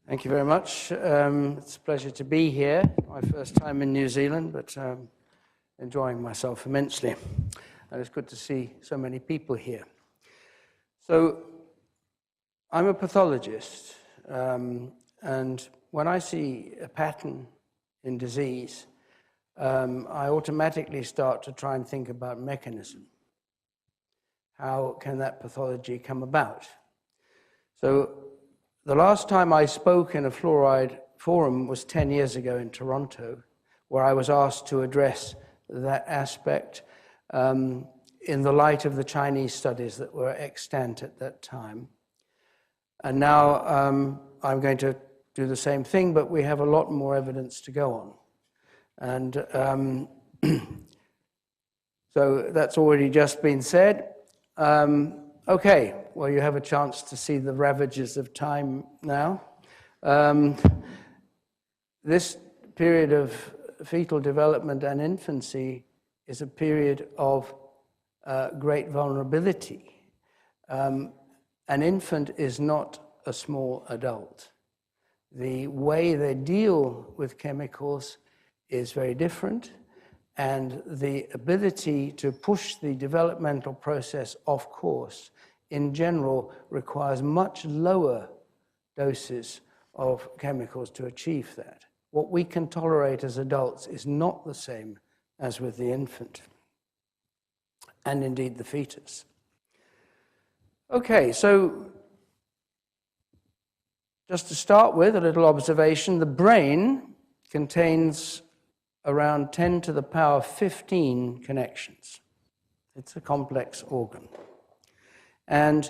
Thank you very much. It's a pleasure to be here. My first time in New Zealand, but enjoying myself immensely. And it's good to see so many people here. So I'm a pathologist, and when I see a pattern in disease, I automatically start to try and think about mechanism. How can that pathology come about? So the last time I spoke in a fluoride forum was 10 years ago in Toronto, where I was asked to address that aspect in the light of the Chinese studies that were extant at that time. And now I'm going to do the same thing, but we have a lot more evidence to go on. And so that's already just been said. Okay, well, you have a chance to see the ravages of time now. This period of fetal development and infancy is a period of great vulnerability. An infant is not a small adult. The way they deal with chemicals is very different, and the ability to push the developmental process off course in general requires much lower doses of chemicals to achieve that. What we can tolerate as adults is not the same as with the infant, and indeed the fetus. Okay, so just to start with, a little observation. The brain contains around 10 to the power 15 connections. It's a complex organ. And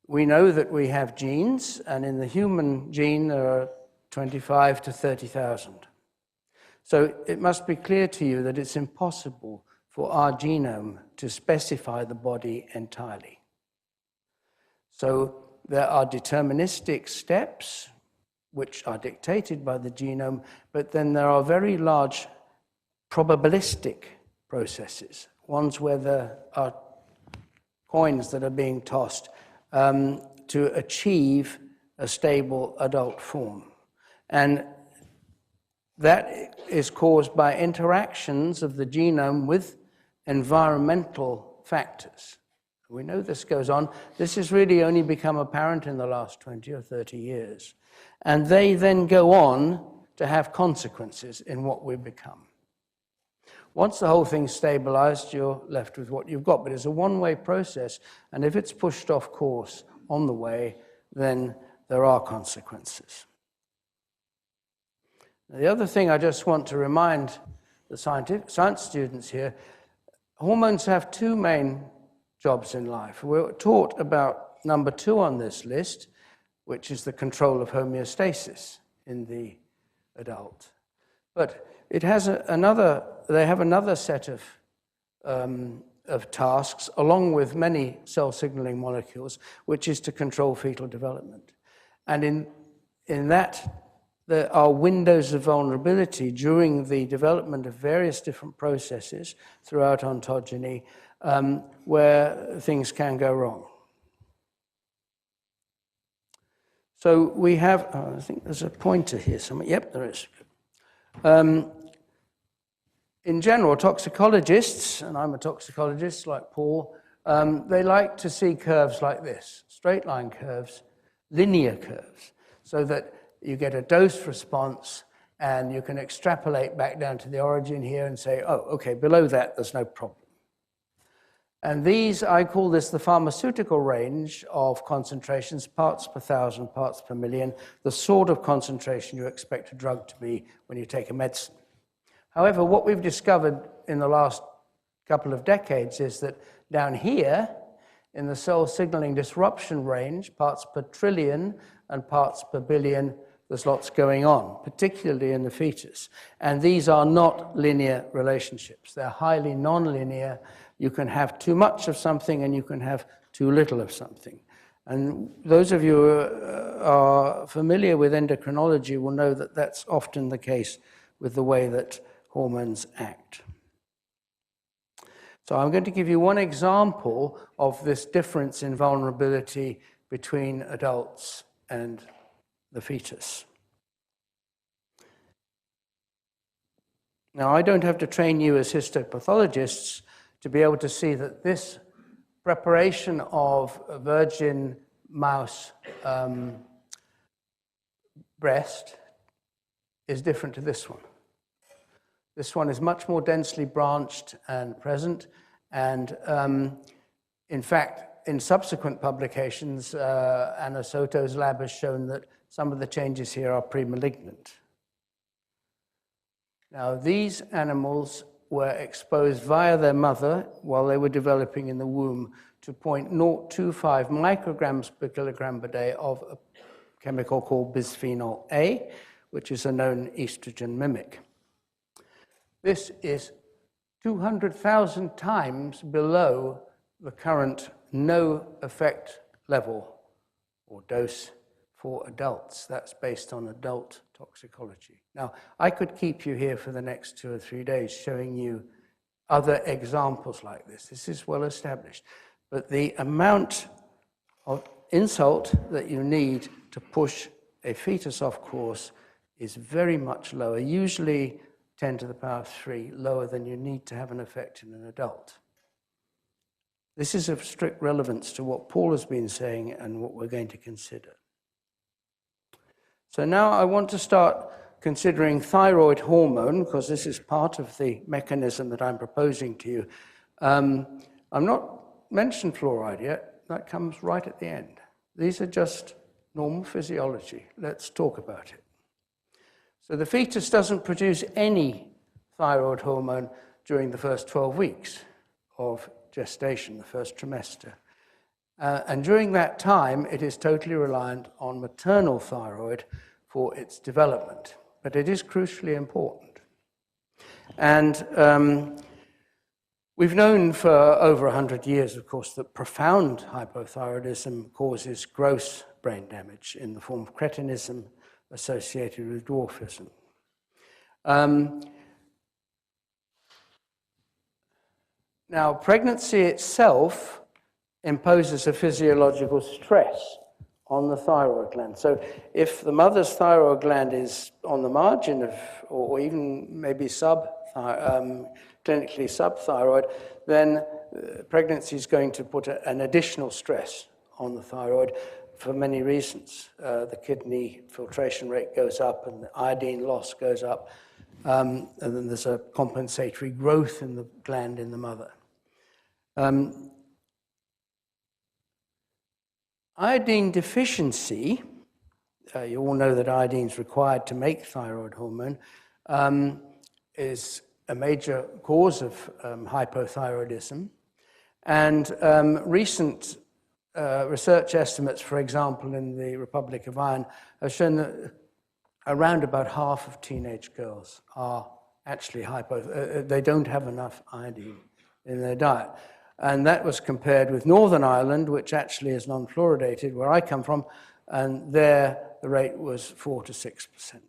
we know that we have genes, and in the human gene there are 25 to 30,000. So it must be clear to you that it's impossible for our genome to specify the body entirely. So there are deterministic steps which are dictated by the genome, but then there are very large probabilistic processes, ones where there are coins that are being tossed to achieve a stable adult form. And that is caused by interactions of the genome with environmental factors. We know this goes on. This has really only become apparent in the last 20 or 30 years. And they then go on to have consequences in what we become. Once the whole thing's stabilized, you're left with what you've got. But it's a one-way process, and if it's pushed off course on the way, then there are consequences. The other thing I just want to remind the science students here, hormones have two main jobs in life. We're taught about number 2 on this list, which is the control of homeostasis in the adult. But it has they have another set of tasks, along with many cell signaling molecules, which is to control fetal development. And in that, there are windows of vulnerability during the development of various different processes throughout ontogeny where things can go wrong. So we have, I think there's a pointer here somewhere. Yep, there is. In general, toxicologists, and I'm a toxicologist like Paul, they like to see curves like this, straight line curves, linear curves, so that you get a dose response and you can extrapolate back down to the origin here and say, oh, okay, below that, there's no problem. And these, I call this the pharmaceutical range of concentrations, parts per thousand, parts per million, the sort of concentration you expect a drug to be when you take a medicine. However, what we've discovered in the last couple of decades is that down here, in the cell signaling disruption range, parts per trillion and parts per billion, there's lots going on, particularly in the fetus. And these are not linear relationships. They're highly nonlinear. You can have too much of something and you can have too little of something. And those of you who are familiar with endocrinology will know that that's often the case with the way that hormones act. So I'm going to give you one example of this difference in vulnerability between adults and the fetus. Now, I don't have to train you as histopathologists to be able to see that this preparation of a virgin mouse breast is different to this one. This one is much more densely branched and present, and in fact, in subsequent publications, Anna Soto's lab has shown that some of the changes here are pre-malignant. Now, these animals were exposed via their mother while they were developing in the womb to 0.025 micrograms per kilogram per day of a chemical called bisphenol A, which is a known estrogen mimic. This is 200,000 times below the current no effect level or dose for adults. That's based on adult toxicology. Now, I could keep you here for the next 2 or 3 days showing you other examples like this. This is well established. But the amount of insult that you need to push a fetus off course is very much lower, usually 10 to the power 3, lower than you need to have an effect in an adult. This is of strict relevance to what Paul has been saying and what we're going to consider. So now I want to start considering thyroid hormone, because this is part of the mechanism that I'm proposing to you. I'm not mentioned fluoride yet. That comes right at the end. These are just normal physiology. Let's talk about it. So the fetus doesn't produce any thyroid hormone during the first 12 weeks of gestation, the first trimester. And during that time, it is totally reliant on maternal thyroid for its development. But it is crucially important. And we've known for over 100 years, of course, that profound hypothyroidism causes gross brain damage in the form of cretinism associated with dwarfism. Now, pregnancy itself imposes a physiological stress on the thyroid gland. So if the mother's thyroid gland is on the margin of, or even maybe clinically subthyroid, then pregnancy is going to put an additional stress on the thyroid for many reasons. The kidney filtration rate goes up and the iodine loss goes up, and then there's a compensatory growth in the gland in the mother. Iodine deficiency, you all know that iodine is required to make thyroid hormone, is a major cause of hypothyroidism. And recent research estimates, for example, in the Republic of Ireland, have shown that around about half of teenage girls are actually they don't have enough iodine in their diet. And that was compared with Northern Ireland, which actually is non-fluoridated, where I come from, and there the rate was 4 to 6%.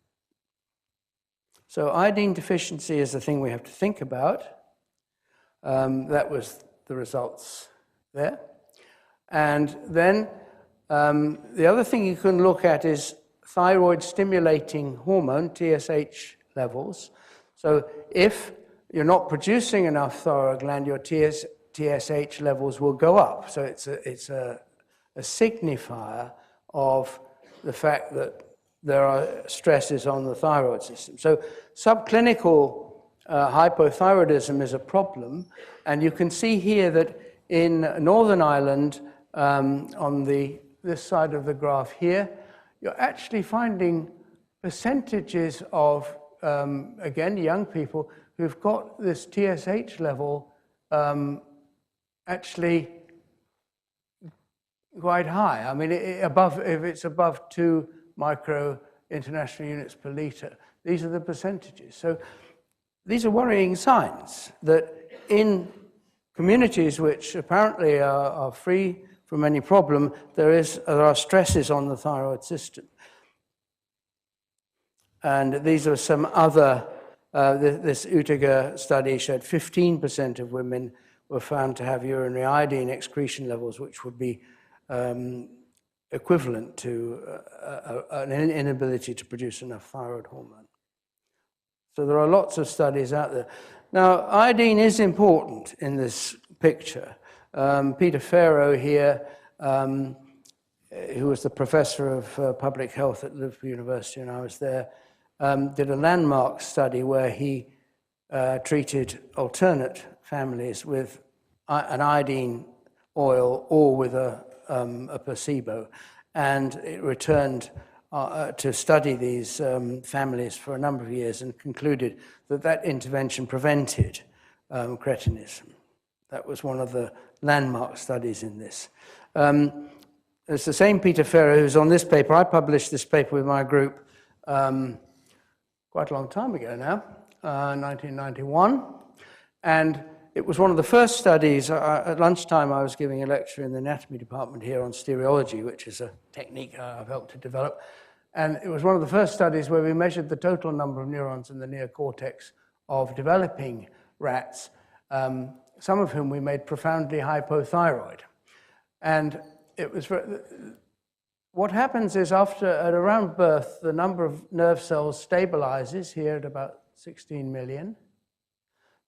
So iodine deficiency is the thing we have to think about. That was the results there. And then the other thing you can look at is thyroid stimulating hormone, TSH levels. So if you're not producing enough thyroid gland, your TSH levels will go up. So it's a signifier of the fact that there are stresses on the thyroid system. So subclinical hypothyroidism is a problem, and you can see here that in Northern Ireland, on this side of the graph here, you're actually finding percentages of, again, young people who've got this TSH level actually quite high. I mean, if it's above 2 micro international units per liter, these are the percentages. So these are worrying signs that in communities which apparently are free from any problem, there are stresses on the thyroid system. And these are some other, this Otago study showed 15% of women were found to have urinary iodine excretion levels which would be equivalent to an inability to produce enough thyroid hormone. So there are lots of studies out there. Now, iodine is important in this picture. Peter Farrow here, who was the professor of public health at Liverpool University when I was there, did a landmark study where he treated alternate families with an iodine oil or with a placebo, and it returned to study these families for a number of years and concluded that that intervention prevented cretinism. That was one of the landmark studies in this. It's the same Peter Farrow who's on this paper. I published this paper with my group quite a long time ago now, 1991, and it was one of the first studies. At lunchtime, I was giving a lecture in the anatomy department here on stereology, which is a technique I've helped to develop. And it was one of the first studies where we measured the total number of neurons in the neocortex of developing rats, some of whom we made profoundly hypothyroid. And it was what happens is at around birth, the number of nerve cells stabilizes here at about 16 million.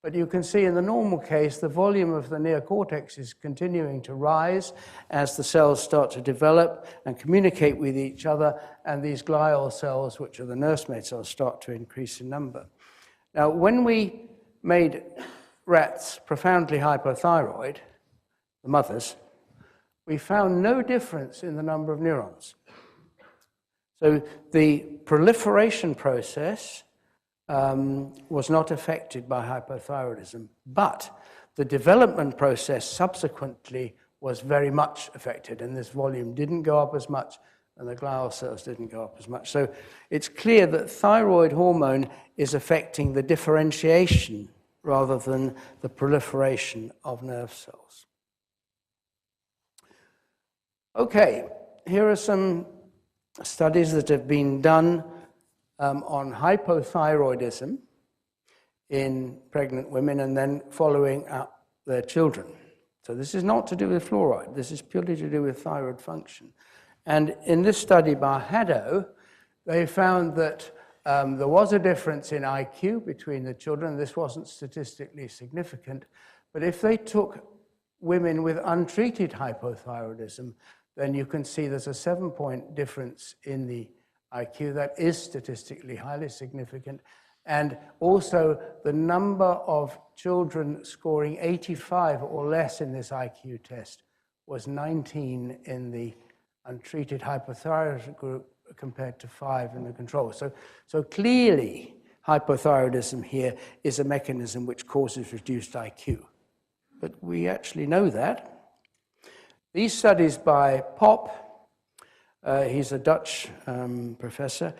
But you can see in the normal case, the volume of the neocortex is continuing to rise as the cells start to develop and communicate with each other, and these glial cells, which are the nursemaid cells, start to increase in number. Now, when we made rats profoundly hypothyroid, the mothers, we found no difference in the number of neurons. So the proliferation process was not affected by hypothyroidism, but the development process subsequently was very much affected, and this volume didn't go up as much, and the glial cells didn't go up as much. So it's clear that thyroid hormone is affecting the differentiation rather than the proliferation of nerve cells. Okay, here are some studies that have been done on hypothyroidism in pregnant women and then following up their children. So this is not to do with fluoride. This is purely to do with thyroid function. And in this study by Haddo, they found that there was a difference in IQ between the children. This wasn't statistically significant. But if they took women with untreated hypothyroidism, then you can see there's a 7-point difference in the IQ that is statistically highly significant. And also the number of children scoring 85 or less in this IQ test was 19 in the untreated hypothyroidism group compared to 5 in the control. So clearly hypothyroidism here is a mechanism which causes reduced IQ. But we actually know that. These studies by Pop, he's a Dutch professor,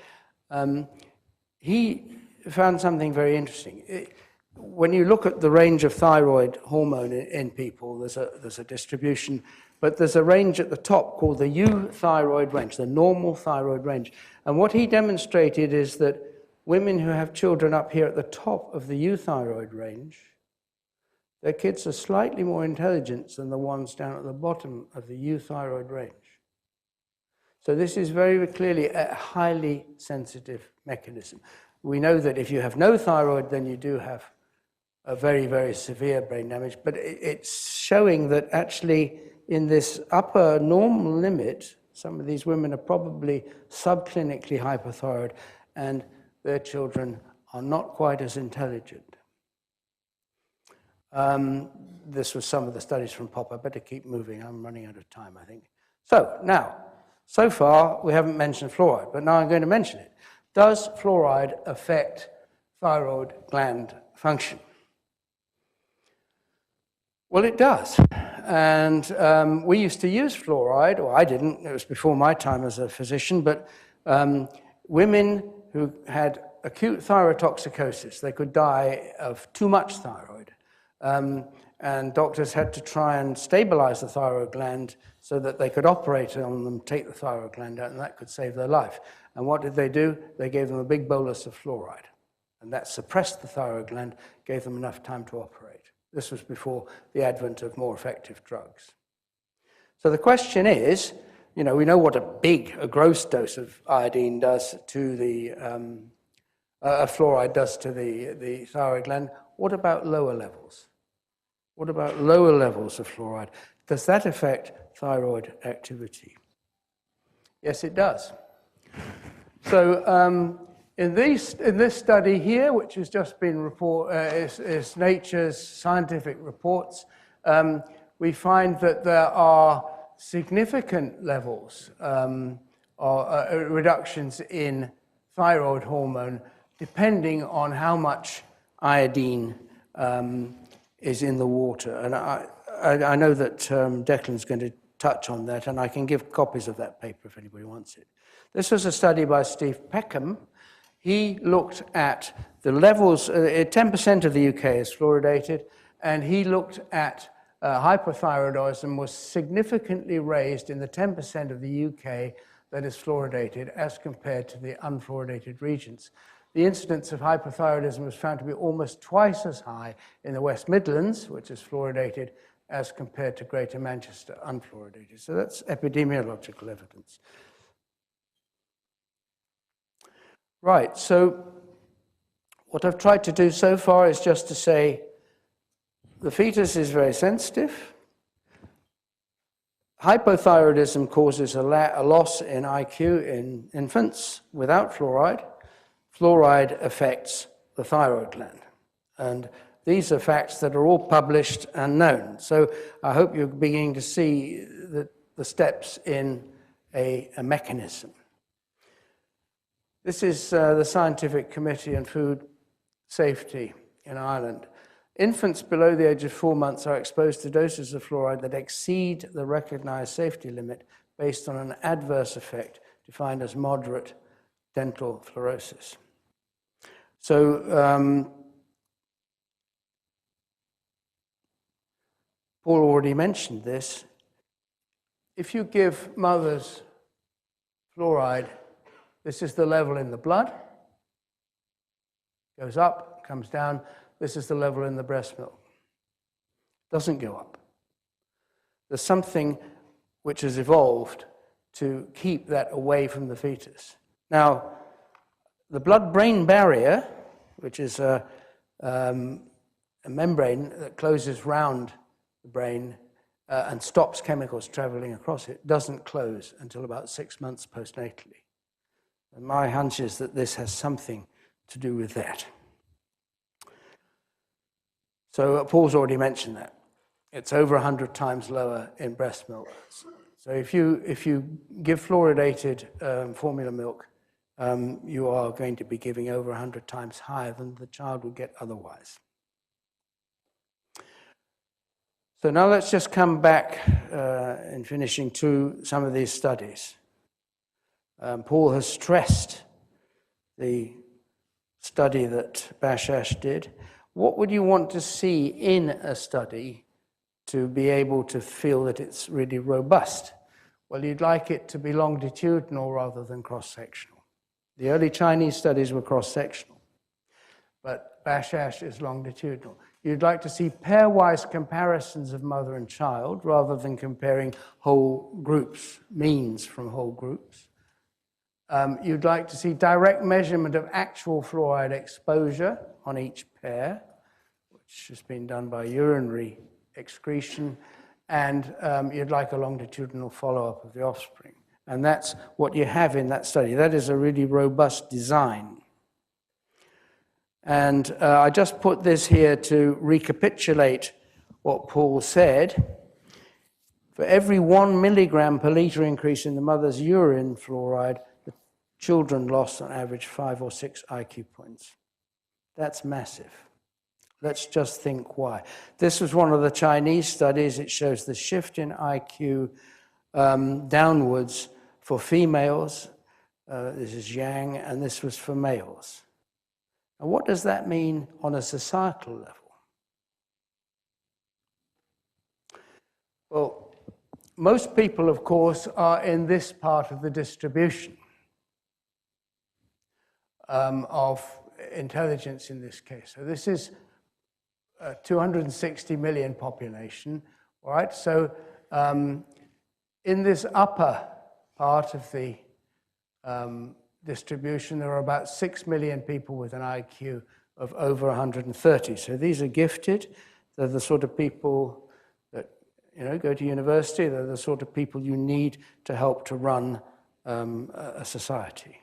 he found something very interesting. When you look at the range of thyroid hormone in people, there's a distribution, but there's a range at the top called the euthyroid range, the normal thyroid range. And what he demonstrated is that women who have children up here at the top of the euthyroid range, their kids are slightly more intelligent than the ones down at the bottom of the euthyroid range. So this is very clearly a highly sensitive mechanism. We know that if you have no thyroid, then you do have a very, very severe brain damage, but it's showing that actually in this upper normal limit, some of these women are probably subclinically hypothyroid, and their children are not quite as intelligent. This was some of the studies from Pop. I better keep moving. I'm running out of time, I think. So now, so far, we haven't mentioned fluoride, but now I'm going to mention it. Does fluoride affect thyroid gland function? Well, it does. And we used to use fluoride, or I didn't, it was before my time as a physician, but women who had acute thyrotoxicosis, they could die of too much thyroid. And doctors had to try and stabilize the thyroid gland so that they could operate on them, take the thyroid gland out, and that could save their life. And what did they do? They gave them a big bolus of fluoride. And that suppressed the thyroid gland, gave them enough time to operate. This was before the advent of more effective drugs. So the question is, you know, we know what a gross dose of iodine does to the, fluoride does to the thyroid gland. What about lower levels? What about lower levels of fluoride? Does that affect thyroid activity? Yes, it does. So in this study here, which has just been is Nature's scientific reports, we find that there are significant levels or reductions in thyroid hormone depending on how much iodine is in the water. And I know that Declan's going to touch on that, and I can give copies of that paper if anybody wants it. This was a study by Steve Peckham. He looked at the levels, 10% of the UK is fluoridated, and he looked at hypothyroidism was significantly raised in the 10% of the UK that is fluoridated as compared to the unfluoridated regions. The incidence of hypothyroidism was found to be almost twice as high in the West Midlands, which is fluoridated, as compared to Greater Manchester, unfluoridated. So that's epidemiological evidence. Right, so what I've tried to do so far is just to say the fetus is very sensitive. Hypothyroidism causes a loss in IQ in infants without fluoride. Fluoride affects the thyroid gland. And these are facts that are all published and known. So I hope you're beginning to see the steps in a mechanism. This is the Scientific Committee on Food Safety in Ireland. Infants below the age of 4 months are exposed to doses of fluoride that exceed the recognized safety limit based on an adverse effect defined as moderate dental fluorosis. So Paul already mentioned this. If you give mothers fluoride, this is the level in the blood, goes up, comes down. This is the level in the breast milk. Doesn't go up. There's something which has evolved to keep that away from the fetus. Now, the blood-brain barrier, which is a membrane that closes round the brain and stops chemicals traveling across it, doesn't close until about 6 months postnatally. And my hunch is that this has something to do with that. So Paul's already mentioned that. It's over 100 times lower in breast milk. So if you give fluoridated formula milk, you are going to be giving over 100 times higher than the child would get otherwise. So now let's just come back in finishing to some of these studies. Paul has stressed the study that Bashash did. What would you want to see in a study to be able to feel that it's really robust? Well, you'd like it to be longitudinal rather than cross-sectional. The early Chinese studies were cross-sectional, but Bashash is longitudinal. You'd like to see pairwise comparisons of mother and child rather than comparing whole groups, means from whole groups. You'd like to see direct measurement of actual fluoride exposure on each pair, which has been done by urinary excretion, and you'd like a longitudinal follow-up of the offspring. And that's what you have in that study. That is a really robust design. And I just put this here to recapitulate what Paul said. For every 1 milligram per liter increase in the mother's urine fluoride, the children lost on average 5 or 6 IQ points. That's massive. Let's just think why. This was one of the Chinese studies. It shows the shift in IQ downwards for females. This is yang, and this was for males. And what does that mean on a societal level? Well, most people, of course, are in this part of the distribution of intelligence in this case. So this is 260 million population, all right? So in this upper part of the distribution, there are about 6 million people with an IQ of over 130. So these are gifted. They're the sort of people that, go to university. They're the sort of people you need to help to run a society.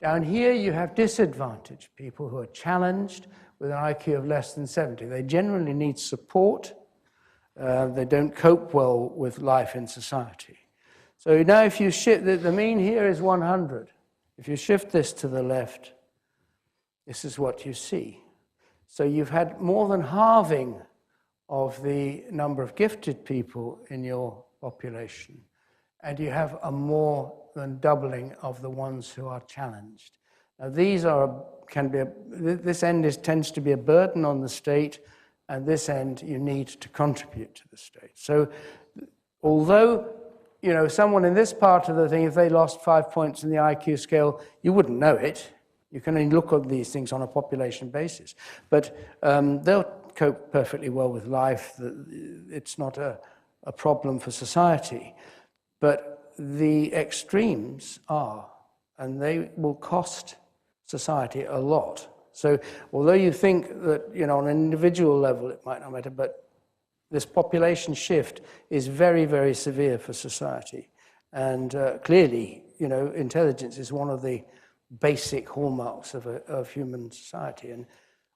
Down here, you have disadvantaged people who are challenged with an IQ of less than 70. They generally need support. They don't cope well with life in society. So now if you shift, the mean here is 100. If you shift this to the left, this is what you see. So you've had more than halving of the number of gifted people in your population, and you have a more than doubling of the ones who are challenged. Now these this end tends to be a burden on the state, and this end you need to contribute to the state. So although someone in this part of the thing, if they lost 5 points in the IQ scale, you wouldn't know it. You can only look at these things on a population basis. But they'll cope perfectly well with life. It's not a problem for society. But the extremes are, and they will cost society a lot. So although you think that, on an individual level it might not matter, but this population shift is very, very severe for society. And clearly, intelligence is one of the basic hallmarks of human society, and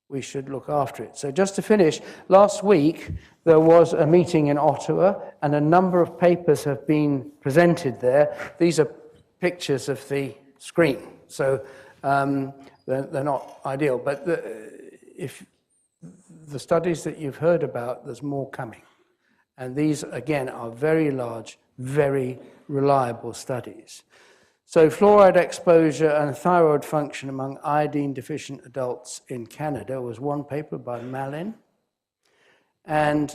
we should look after it. So just to finish, last week there was a meeting in Ottawa, and a number of papers have been presented there. These are pictures of the screen, so they're not ideal. But if the studies that you've heard about, there's more coming. And these, again, are very large, very reliable studies. So fluoride exposure and thyroid function among iodine-deficient adults in Canada was one paper by Malin. And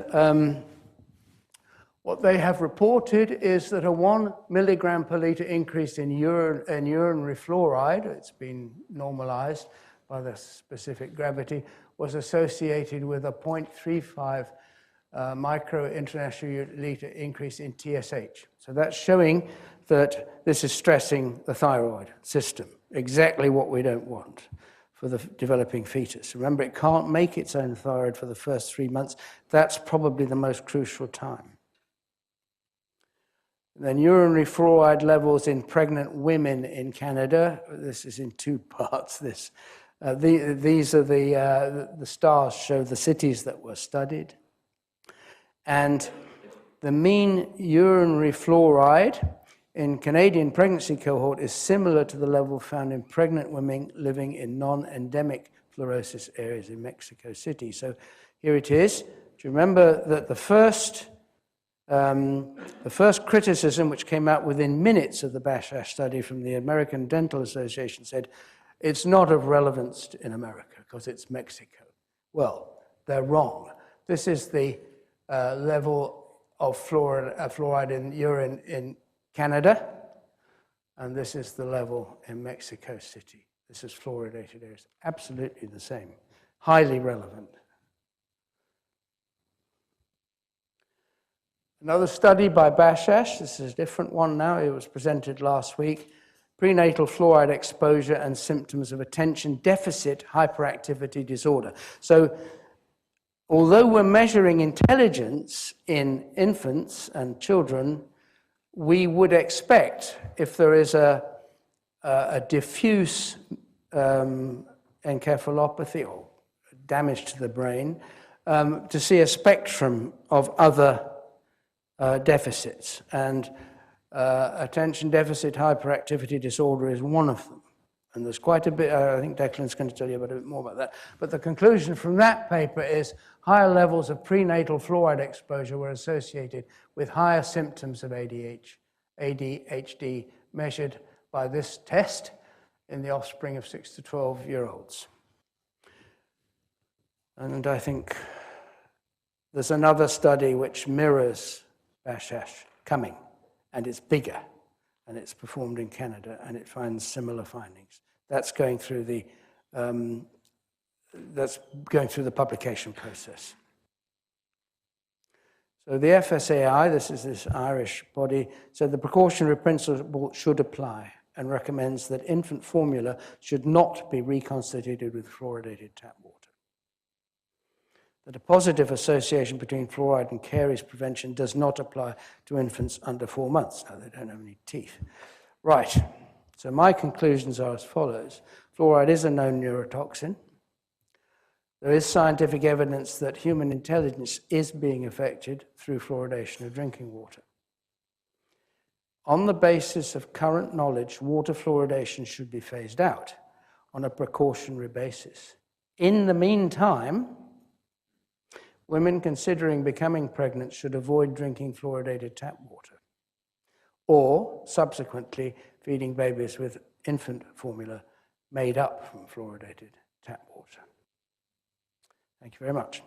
what they have reported is that a 1 milligram per liter increase in urinary fluoride, it's been normalized by the specific gravity, was associated with a 0.35 micro international liter increase in TSH. So that's showing that this is stressing the thyroid system, exactly what we don't want for the developing fetus. Remember, it can't make its own thyroid for the first 3 months. That's probably the most crucial time. Then urinary fluoride levels in pregnant women in Canada. This is in two parts. These are the stars show the cities that were studied. And the mean urinary fluoride in Canadian pregnancy cohort is similar to the level found in pregnant women living in non-endemic fluorosis areas in Mexico City. So here it is. Do you remember that the first criticism, which came out within minutes of the Bashash study from the American Dental Association, said, it's not of relevance in America because it's Mexico. Well, they're wrong. This is the level of fluoride in urine in Canada, and this is the level in Mexico City. This is fluoridated areas. Absolutely the same. Highly relevant. Another study by Bashash, this is a different one now, it was presented last week, prenatal fluoride exposure and symptoms of attention deficit hyperactivity disorder. So, although we're measuring intelligence in infants and children, we would expect, if there is a diffuse encephalopathy or damage to the brain, to see a spectrum of other deficits, and attention deficit hyperactivity disorder is one of them. And there's quite a bit, I think Declan's going to tell you a bit more about that. But the conclusion from that paper is higher levels of prenatal fluoride exposure were associated with higher symptoms of ADHD measured by this test in the offspring of 6 to 12-year-olds. And I think there's another study which mirrors Bashash coming, and it's bigger, and it's performed in Canada, and it finds similar findings. That's going through the publication process. So the FSAI, this Irish body, said the precautionary principle should apply and recommends that infant formula should not be reconstituted with fluoridated tap water. That a positive association between fluoride and caries prevention does not apply to infants under 4 months. Now, they don't have any teeth. Right, so my conclusions are as follows. Fluoride is a known neurotoxin. There is scientific evidence that human intelligence is being affected through fluoridation of drinking water. On the basis of current knowledge, water fluoridation should be phased out on a precautionary basis. In the meantime, women considering becoming pregnant should avoid drinking fluoridated tap water or, subsequently, feeding babies with infant formula made up from fluoridated tap water. Thank you very much.